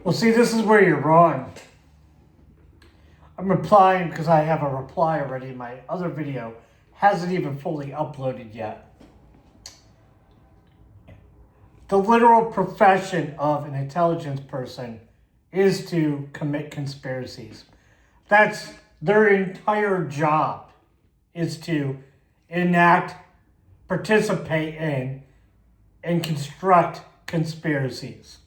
Well, see, this is where you're wrong. I'm replying because I have a reply already. My other video hasn't even fully uploaded yet. The literal profession of an intelligence person is to commit conspiracies. That's their entire job, is to enact, participate in, and construct conspiracies.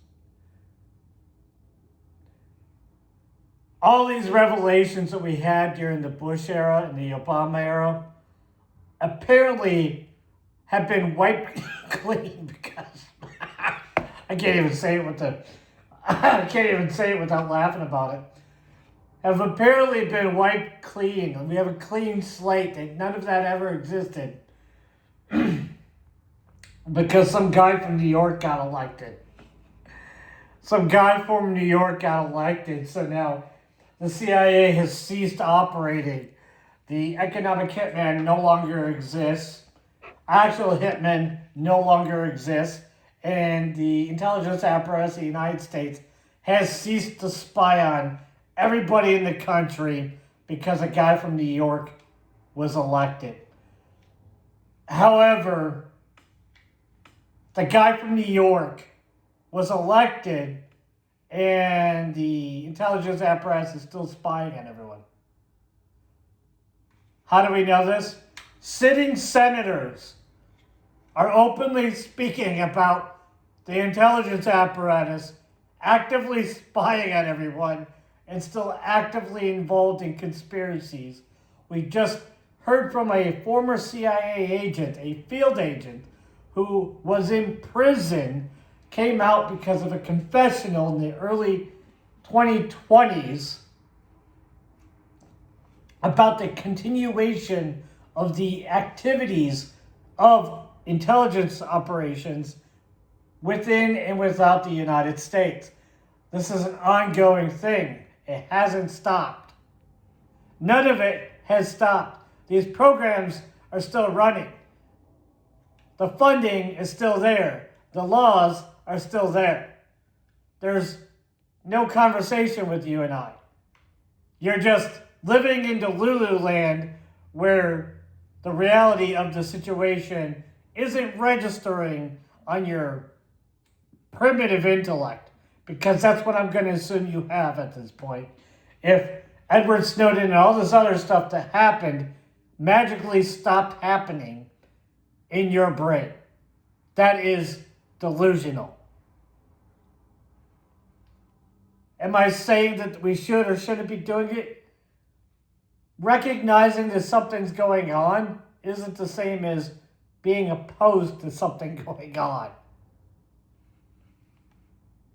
All these revelations that we had during the Bush era and the Obama era apparently have been wiped clean because I can't even say it I can't even say it without laughing about it. Have apparently been wiped clean. And we have a clean slate that none of that ever existed because some guy from New York got elected. Some guy from New York got elected, so now the CIA has ceased operating. The economic hitman no longer exists. Actual hitmen no longer exist. And the intelligence apparatus of the United States has ceased to spy on everybody in the country because a guy from New York was elected. However, the guy from New York was elected and the intelligence apparatus is still spying on everyone. How do we know this? Sitting senators are openly speaking about the intelligence apparatus actively spying on everyone and still actively involved in conspiracies. We just heard from a former CIA agent, a field agent, who was in prison, came out because of a confessional in the early 2020s about the continuation of the activities of intelligence operations within and without the United States. This is an ongoing thing. It hasn't stopped. None of it has stopped. These programs are still running. The funding is still there. The laws are still there. There's no conversation with you and I. You're just living in Delulu land where the reality of the situation isn't registering on your primitive intellect, because that's what I'm going to assume you have at this point. If Edward Snowden and all this other stuff that happened magically stopped happening in your brain, that is delusional. Am I saying that we should or shouldn't be doing it? Recognizing that something's going on isn't the same as being opposed to something going on.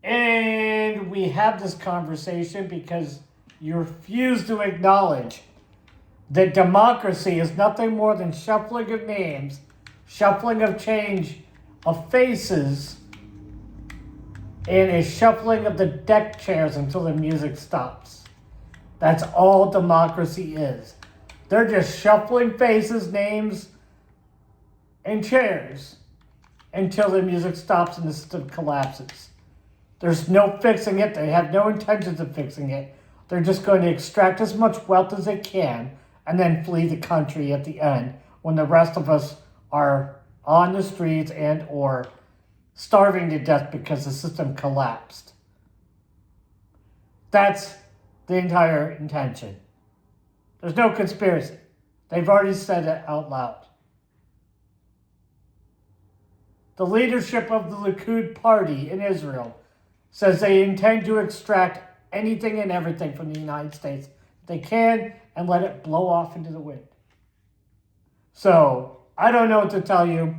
And we have this conversation because you refuse to acknowledge that democracy is nothing more than shuffling of names, shuffling of change of faces, and a shuffling of the deck chairs until the music stops. That's all democracy is. They're just shuffling faces, names, and chairs until the music stops and the system collapses. There's no fixing it. They have no intentions of fixing it. They're just going to extract as much wealth as they can and then flee the country at the end when the rest of us are on the streets and or starving to death because the system collapsed. That's the entire intention. There's no conspiracy. They've already said it out loud. The leadership of the Likud party in Israel says they intend to extract anything and everything from the United States they can and let it blow off into the wind. So, I don't know what to tell you.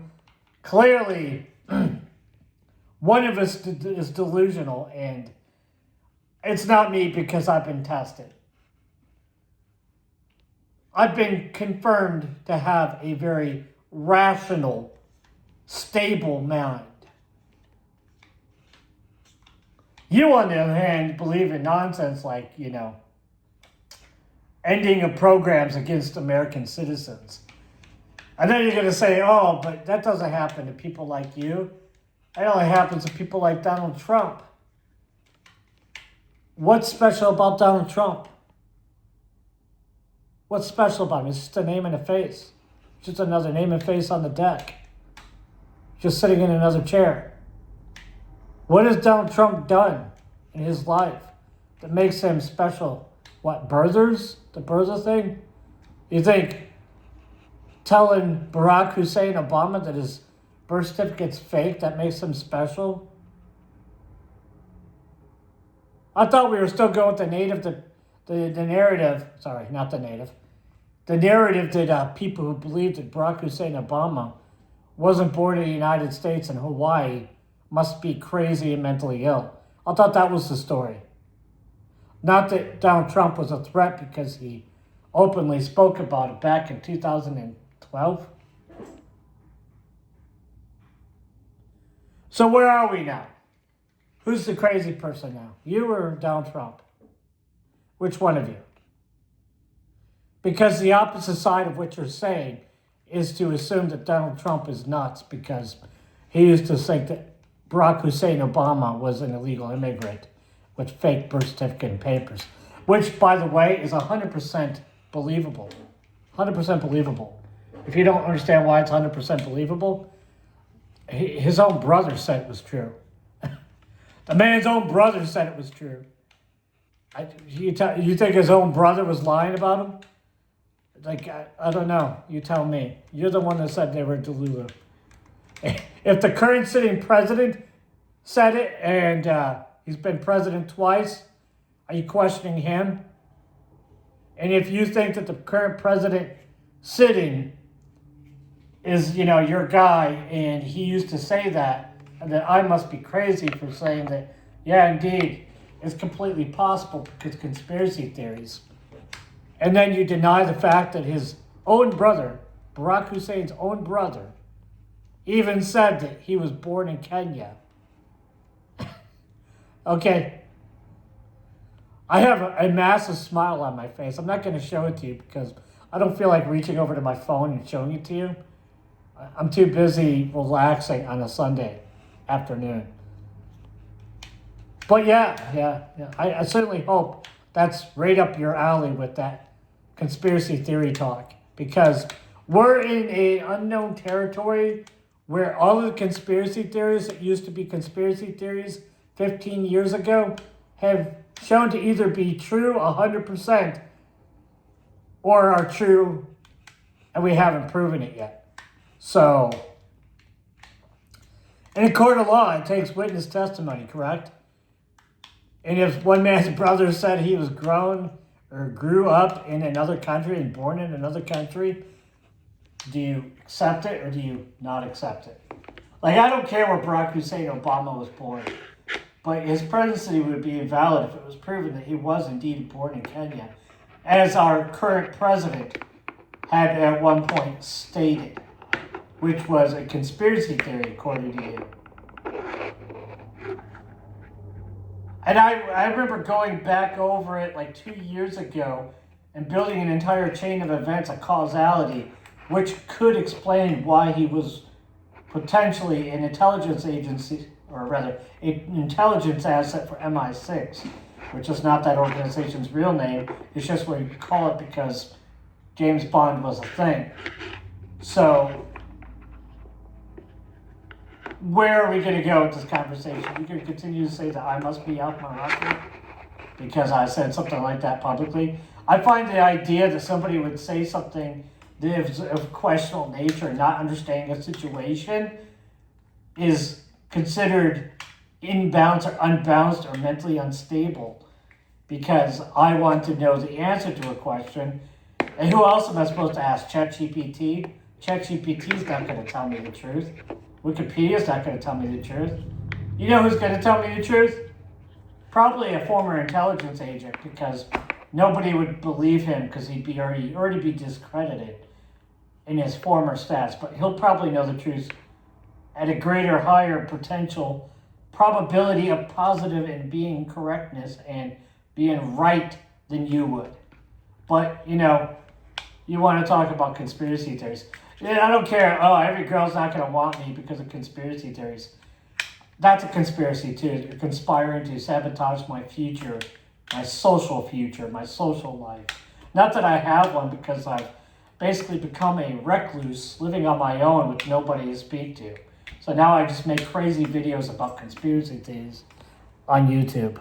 Clearly, one of us is delusional, and it's not me because I've been tested. I've been confirmed to have a very rational, stable mind. You, on the other hand, believe in nonsense like, ending of programs against American citizens. And then you're going to say, oh, but that doesn't happen to people like you. It only happens to people like Donald Trump. What's special about Donald Trump? What's special about him? It's just a name and a face. Just another name and face on the deck. Just sitting in another chair. What has Donald Trump done in his life that makes him special? What, birthers? The birther thing? You think telling Barack Hussein Obama that his birth certificate's fake, that makes him special? I thought we were still going with the narrative. Sorry, not the native. The narrative that people who believed that Barack Hussein Obama wasn't born in the United States and Hawaii must be crazy and mentally ill. I thought that was the story. Not that Donald Trump was a threat because he openly spoke about it back in 2012. So where are we now? Who's the crazy person now? You or Donald Trump? Which one of you? Because the opposite side of what you're saying is to assume that Donald Trump is nuts because he used to think that Barack Hussein Obama was an illegal immigrant with fake birth certificate and papers, which, by the way, is 100% believable. 100% believable. If you don't understand why it's 100% believable, his own brother said it was true. The man's own brother said it was true. You think his own brother was lying about him? Like, I don't know. You tell me. You're the one that said they were Delulu. If the current sitting president said it and he's been president twice, are you questioning him? And if you think that the current president sitting is, your guy and he used to say that, and that I must be crazy for saying that, yeah, indeed, it's completely possible because conspiracy theories. And then you deny the fact that his own brother, Barack Hussein's own brother, even said that he was born in Kenya. Okay. I have a massive smile on my face. I'm not going to show it to you because I don't feel like reaching over to my phone and showing it to you. I'm too busy relaxing on a Sunday afternoon. But yeah. I certainly hope that's right up your alley with that conspiracy theory talk, because we're in an unknown territory where all of the conspiracy theories that used to be conspiracy theories 15 years ago have shown to either be true 100% or are true and we haven't proven it yet. So, in a court of law, it takes witness testimony, correct? And if one man's brother said he was grown or grew up in another country and born in another country, do you accept it or do you not accept it? Like, I don't care where Barack Hussein Obama was born, but his presidency would be invalid if it was proven that he was indeed born in Kenya, as our current president had at one point stated, which was a conspiracy theory according to you. And I remember going back over it like 2 years ago and building an entire chain of events, a causality, which could explain why he was potentially an intelligence agency, or rather, an intelligence asset for MI6, which is not that organization's real name. It's just what you call it because James Bond was a thing. So, where are we going to go with this conversation? Are we going to continue to say that I must be out my rocket because I said something like that publicly? I find the idea that somebody would say something that is of questionable nature and not understanding a situation is considered inbalanced or unbalanced or mentally unstable, because I want to know the answer to a question. And who else am I supposed to ask? ChatGPT? ChatGPT is not going to tell me the truth. Wikipedia is not going to tell me the truth. You know who's going to tell me the truth? Probably a former intelligence agent, because nobody would believe him because he'd be already be discredited in his former stats. But he'll probably know the truth at a greater, higher potential probability of positive and being correctness and being right than you would. But, you want to talk about conspiracy theories. Yeah, I don't care. Oh, every girl's not going to want me because of conspiracy theories. That's a conspiracy too. You're conspiring to sabotage my future my social future, my social life. Not that I have one, because I've basically become a recluse living on my own with nobody to speak to. So now I just make crazy videos about conspiracy theories on YouTube.